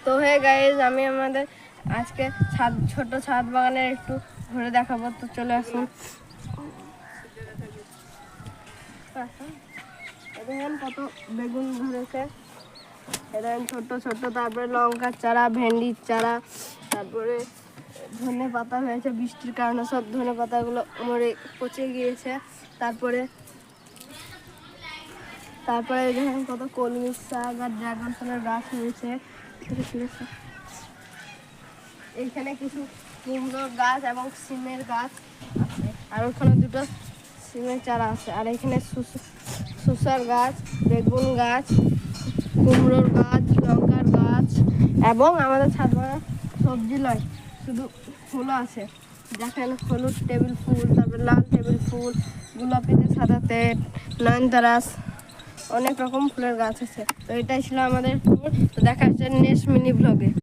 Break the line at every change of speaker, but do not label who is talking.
তো hey guys, আমি আমাদের আজকে ছোট ছাদ বাগানের একটু ঘুরে দেখাবো। তো চলে আসুন। দেখেন কত বেগুন ধরেছে, দেখেন ছোট ছোট। তারপরে লঙ্কার চারা, ভেন্ডির চারা, তারপরে ধনে পাতা হয়েছে বৃষ্টির কারণে, সব ধনে পাতাগুলো মরে পচে গিয়েছে। তারপরে দেখেন কত কলমি শাক আর ড্রাগন ফলের গাছ হয়েছে। এইখানে কিছু কুমড়োর গাছ এবং সিমের গাছ আছে, আর ওখানে দুটো সিমের চারা আছে। আর এখানে শসার গাছ, বেগুন গাছ, কুমড়োর গাছ, লঙ্কার গাছ এবং আমাদের ছাদ বাগানে সবজি নয়, শুধু ফুলও আছে। দেখেন হলুদ টেবিল ফুল, তারপরে লাল টেবিল ফুল, গোলাপিতে সাদাতে, নয়নতারাস, অনেক রকম ফুলের গাছ আছে। তো এটাই ছিল আমাদের ট্যুর। তো দেখা হচ্ছে নেক্সট মিনি ব্লগে।